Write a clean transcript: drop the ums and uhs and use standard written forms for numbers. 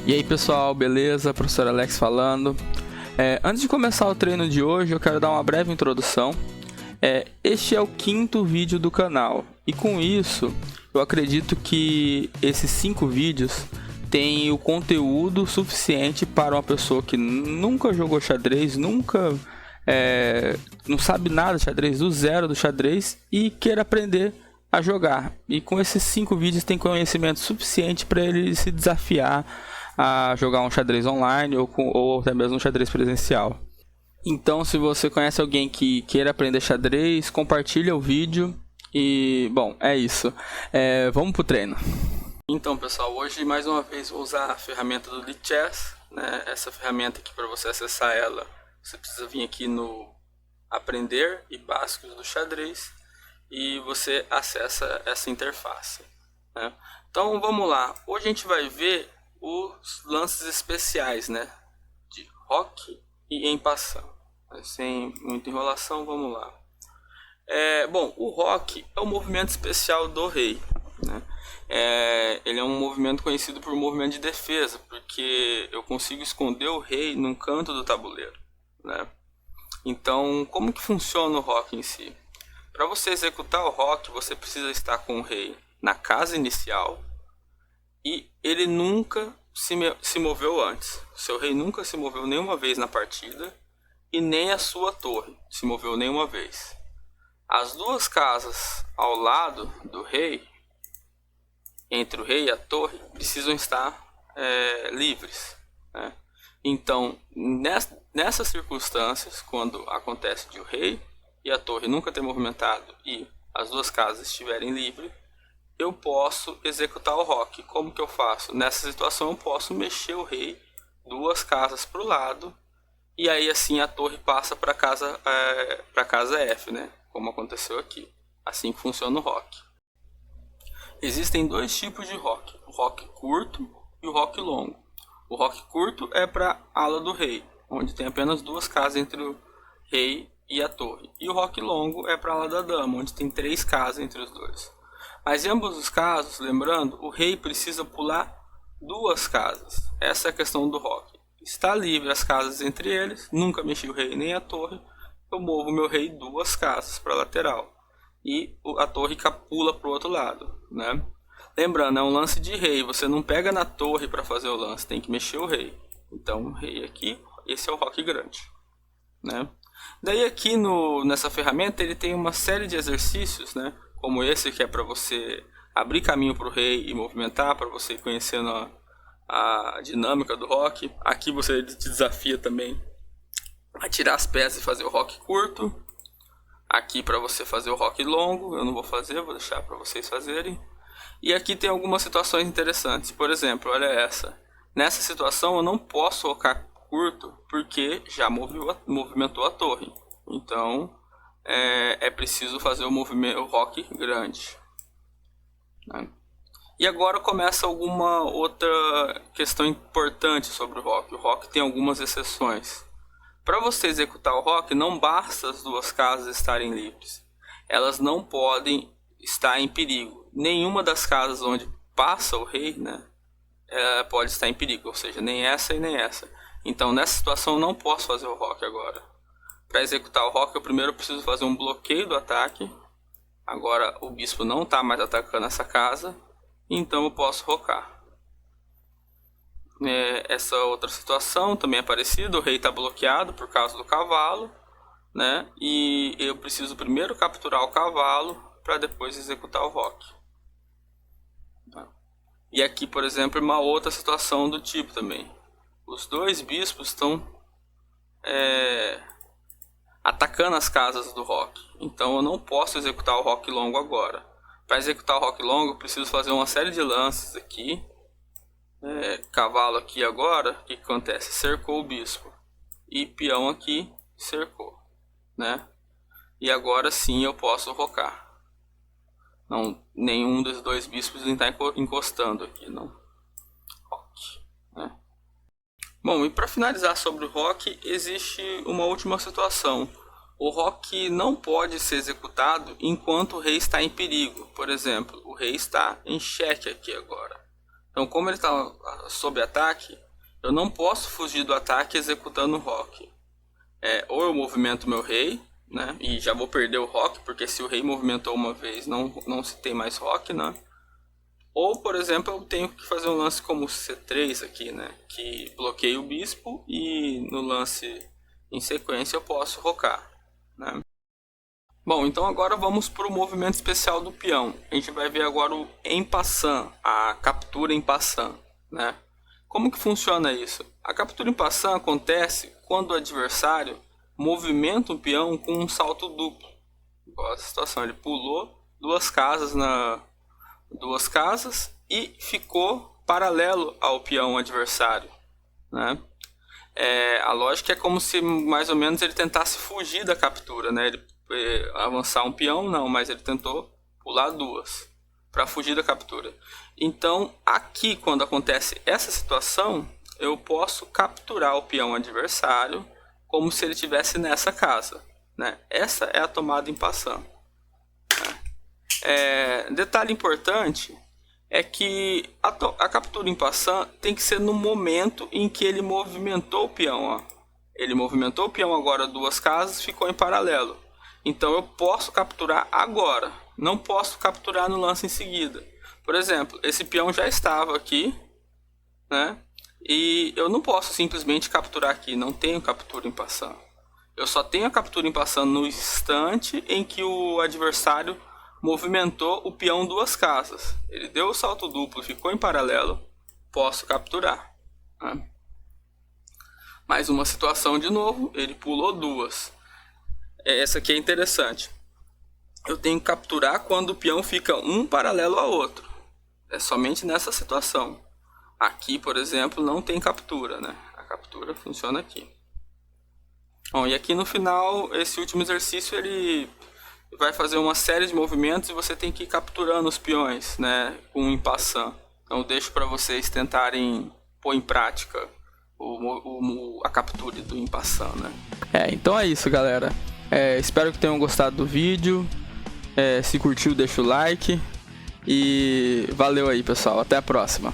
E aí pessoal, beleza? Professor Alex falando. Antes de começar o treino de hoje, eu quero dar uma breve introdução. Este é o 5º vídeo do canal e com isso eu acredito que esses 5 vídeos têm o conteúdo suficiente para uma pessoa que nunca jogou xadrez, não sabe nada de xadrez, do zero do xadrez e queira aprender a jogar. E com esses 5 vídeos tem conhecimento suficiente para ele se desafiar a jogar um xadrez online ou até mesmo um xadrez presencial. Então, se você conhece alguém que queira aprender xadrez, compartilha o vídeo e, bom, é isso. Vamos pro treino. Então, pessoal, hoje mais uma vez vou usar a ferramenta do Lichess, né? Essa ferramenta aqui, para você acessar ela, você precisa vir aqui no Aprender e Básicos do Xadrez e você acessa essa interface, né? Então, vamos lá. Hoje a gente vai ver os lances especiais, né? De roque e en passant. Sem muita enrolação, vamos lá. Bom, o roque é o movimento especial do rei, né? Ele é um movimento conhecido por movimento de defesa, porque eu consigo esconder o rei num canto do tabuleiro, né? Então, como que funciona o roque em si? Para você executar o roque, você precisa estar com o rei na casa inicial e ele nunca se moveu antes. Seu rei nunca se moveu nenhuma vez na partida e nem a sua torre se moveu nenhuma vez. As duas casas ao lado do rei, entre o rei e a torre, precisam estar livres, né? Então, nessas circunstâncias, quando acontece de o rei e a torre nunca ter movimentado e as duas casas estiverem livres, eu posso executar o roque. Como que eu faço? Nessa situação eu posso mexer o rei 2 casas para o lado e aí assim a torre passa para a casa F, né? Como aconteceu aqui. Assim que funciona o roque. Existem 2 tipos de roque: o roque curto e o roque longo. O roque curto é para a ala do rei, onde tem apenas 2 casas entre o rei e a torre. E o roque longo é para a ala da dama, onde tem 3 casas entre os dois. Mas em ambos os casos, lembrando, o rei precisa pular 2 casas. Essa é a questão do roque. Está livre as casas entre eles, nunca mexi o rei nem a torre, eu movo meu rei 2 casas para a lateral. E a torre pula para o outro lado, né? Lembrando, é um lance de rei, você não pega na torre para fazer o lance, tem que mexer o rei. Então, o rei aqui, esse é o roque grande, né? Daí aqui nessa ferramenta ele tem uma série de exercícios, né? Como esse que é para você abrir caminho para o rei e movimentar, para você ir conhecendo a dinâmica do roque. Aqui você te desafia também a tirar as peças e fazer o roque curto. Aqui para você fazer o roque longo, eu não vou fazer, vou deixar para vocês fazerem. E aqui tem algumas situações interessantes. Por exemplo, olha essa. Nessa situação eu não posso rocar curto porque já movimentou a torre. Então é preciso fazer o roque grande, né? E agora começa alguma outra questão importante sobre o roque. O roque tem algumas exceções. Para você executar o roque, não basta as 2 casas estarem livres. Elas não podem estar em perigo. Nenhuma das casas onde passa o rei, né, pode estar em perigo. Ou seja, nem essa e nem essa. Então, nessa situação, eu não posso fazer o roque agora. Para executar o roque, eu primeiro preciso fazer um bloqueio do ataque. Agora, o bispo não está mais atacando essa casa. Então, eu posso rocar. Essa outra situação também é parecida, o rei está bloqueado por causa do cavalo, né? E eu preciso primeiro capturar o cavalo para depois executar o roque. E aqui, por exemplo, uma outra situação do tipo também. Os 2 bispos estão atacando as casas do roque, então eu não posso executar o roque longo agora. Para executar o roque longo eu preciso fazer uma série de lances aqui. Cavalo aqui agora, o que acontece? Cercou o bispo. E peão aqui, cercou, né? E agora sim eu posso rocar. Não, nenhum dos 2 bispos está encostando aqui, não. Roque, né? Bom, e para finalizar sobre o roque, existe uma última situação. O roque não pode ser executado enquanto o rei está em perigo. Por exemplo, o rei está em xeque aqui agora. Então, como ele está sob ataque, eu não posso fugir do ataque executando o rock. Ou eu movimento meu rei, né? E já vou perder o rock, porque se o rei movimentou uma vez, não se tem mais rock, né? Ou, por exemplo, eu tenho que fazer um lance como o C3 aqui, né? Que bloqueia o bispo e no lance em sequência eu posso rocar, né? Bom, então agora vamos para o movimento especial do peão. A gente vai ver agora o en passant, a captura em passant, né? Como que funciona isso? A captura em passant acontece quando o adversário movimenta o peão com um salto duplo. Igual essa situação, ele pulou duas casas e ficou paralelo ao peão adversário, né? A lógica é como se mais ou menos ele tentasse fugir da captura, né? Ele avançar um peão, não, mas ele tentou pular duas para fugir da captura. Então, aqui, quando acontece essa situação, eu posso capturar o peão adversário como se ele estivesse nessa casa, né? Essa é a tomada em passant. Detalhe importante é que a captura em passant tem que ser no momento em que ele movimentou o peão. Ó. Ele movimentou o peão agora duas casas, ficou em paralelo. Então eu posso capturar agora, não posso capturar no lance em seguida. Por exemplo, esse peão já estava aqui, né? E eu não posso simplesmente capturar aqui, não tenho captura em passant. Eu só tenho a captura em passant no instante em que o adversário movimentou o peão duas casas. Ele deu o salto duplo, ficou em paralelo, posso capturar. Né? Mais uma situação de novo, ele pulou duas. Essa aqui é interessante. Eu tenho que capturar quando o peão fica um paralelo ao outro. É somente nessa situação. Aqui, por exemplo, não tem captura, né? A captura funciona aqui. Bom, e aqui no final, esse último exercício, ele vai fazer uma série de movimentos e você tem que ir capturando os peões, né? Com em passant. Então eu deixo para vocês tentarem pôr em prática a captura do em passant, né? Então é isso, galera. Espero que tenham gostado do vídeo. Se curtiu, deixa o like. E valeu aí, pessoal. Até a próxima.